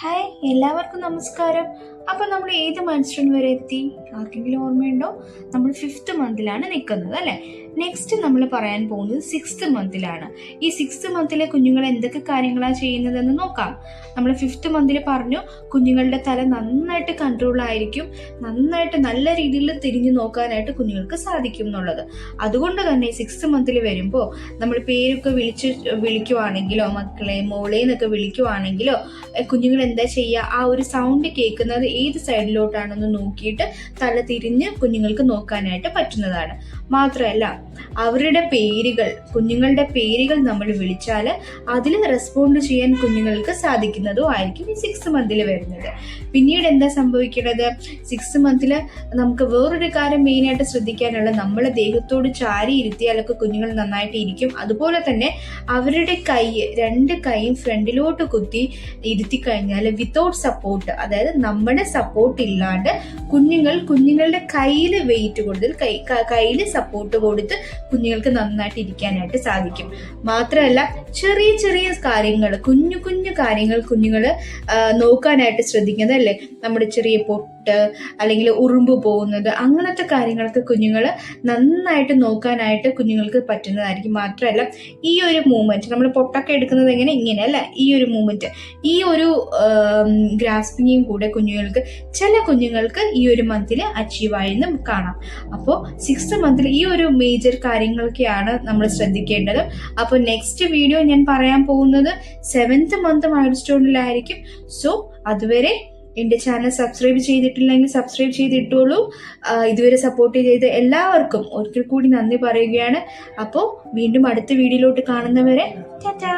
Hi, എല്ലാവർക്കും നമസ്കാരം. അപ്പോൾ നമ്മൾ ഏത് മൈൽസ്റ്റോൺ വരെ എത്തി? ആർക്കെങ്കിലും ഓർമ്മയുണ്ടോ? നമ്മൾ 5th മന്തിലാണ് നിൽക്കുന്നത് അല്ലേ. നെക്സ്റ്റ് നമ്മൾ പറയാൻ പോകുന്നത് 6th മന്തിലാണ്. ഈ 6th മന്തിലെ കുഞ്ഞുങ്ങൾ എന്തൊക്കെ കാര്യങ്ങളാണ് ചെയ്യുന്നതെന്ന് നോക്കാം. നമ്മൾ 5th മന്തിൽ പറഞ്ഞു കുഞ്ഞുങ്ങളുടെ തല നന്നായിട്ട് കൺട്രോൾ ആയിരിക്കും, നന്നായിട്ട് നല്ല രീതിയിൽ തിരിഞ്ഞു നോക്കാനായിട്ട് കുഞ്ഞുങ്ങൾക്ക് സാധിക്കും എന്നുള്ളത്. അതുകൊണ്ട് തന്നെ 6th മന്തിൽ വരുമ്പോൾ നമ്മൾ പേരൊക്കെ വിളിക്കുവാണെങ്കിലോ, മക്കളെ മോളെ എന്നൊക്കെ വിളിക്കുവാണെങ്കിലോ, കുഞ്ഞുങ്ങൾ എന്താ ചെയ്യുക, ആ ഒരു സൗണ്ട് കേൾക്കുന്നത് ഏത് സൈഡിലോട്ടാണെന്ന് നോക്കിയിട്ട് തല തിരിഞ്ഞ് കുഞ്ഞുങ്ങൾക്ക് നോക്കാനായിട്ട് പറ്റുന്നതാണ്. മാത്രമല്ല കുഞ്ഞുങ്ങളുടെ പേരുകൾ നമ്മൾ വിളിച്ചാൽ അതിൽ റെസ്പോണ്ട് ചെയ്യാൻ കുഞ്ഞുങ്ങൾക്ക് സാധിക്കുന്നതും ആയിരിക്കും ഈ 6th മന്തിൽ വരുന്നത്. പിന്നീട് എന്താ സംഭവിക്കുന്നത്, 6th മന്തിൽ നമുക്ക് വേറൊരു കാര്യം മെയിനായിട്ട് ശ്രദ്ധിക്കാനുള്ള, നമ്മളെ ദേഹത്തോട് ചാരി ഇരുത്തിയാലൊക്കെ കുഞ്ഞുങ്ങൾ നന്നായിട്ട് ഇരിക്കും. അതുപോലെ തന്നെ അവരുടെ രണ്ട് കൈയും ഫ്രണ്ടിലോട്ട് കുത്തി ഇരുത്തി കഴിഞ്ഞാൽ വിത്തൗട്ട് സപ്പോർട്ട്, അതായത് നമ്മുടെ സപ്പോർട്ട് ഇല്ലാണ്ട് കുഞ്ഞുങ്ങളുടെ കയ്യിൽ വെയിറ്റ് കൊടുത്ത് കയ്യിൽ സപ്പോർട്ട് കൊടുത്ത് കുഞ്ഞുങ്ങൾക്ക് നന്നായിട്ട് ഇരിക്കാനായിട്ട് സാധിക്കും. മാത്രമല്ല ചെറിയ ചെറിയ കാര്യങ്ങൾ, കുഞ്ഞു കാര്യങ്ങൾ കുഞ്ഞുങ്ങൾ നോക്കാനായിട്ട് ശ്രദ്ധിക്കുന്നത് അല്ലേ. നമ്മുടെ ചെറിയ പൊട്ട് അല്ലെങ്കിൽ ഉറുമ്പ് പോകുന്നത്, അങ്ങനത്തെ കാര്യങ്ങളൊക്കെ കുഞ്ഞുങ്ങൾ നന്നായിട്ട് നോക്കാനായിട്ട് കുഞ്ഞുങ്ങൾക്ക് പറ്റുന്നതായിരിക്കും. മാത്രമല്ല ഈ ഒരു മൂവ്മെന്റ്, നമ്മൾ പൊട്ടൊക്കെ എടുക്കുന്നത് ഇങ്ങനെ അല്ല, ഈ ഒരു മൂവ്മെന്റ്, ഈ ഒരു ഗ്രാസ്പിങ്ങും കൂടെ ചില കുഞ്ഞുങ്ങൾക്ക് ഈ ഒരു മന്തിൽ അച്ചീവ് ആയെന്നും കാണാം. അപ്പോൾ 6th മന്തിൽ ഈ ഒരു മേജർ കാര്യങ്ങളൊക്കെയാണ് നമ്മൾ ശ്രദ്ധിക്കേണ്ടത്. അപ്പോൾ നെക്സ്റ്റ് വീഡിയോ ഞാൻ പറയാൻ പോകുന്നത് 7th മന്ത് മൈൽസ്റ്റോണിലായിരിക്കും. സോ അതുവരെ എൻ്റെ ചാനൽ സബ്സ്ക്രൈബ് ചെയ്തിട്ടില്ലെങ്കിൽ സബ്സ്ക്രൈബ് ചെയ്തിട്ടോളൂ. ഇതുവരെ സപ്പോർട്ട് ചെയ്ത എല്ലാവർക്കും ഒരിക്കൽ കൂടി നന്ദി പറയുകയാണ്. അപ്പോൾ വീണ്ടും അടുത്ത വീഡിയോയിലോട്ട് കാണുന്നവരെ ടാറ്റാ.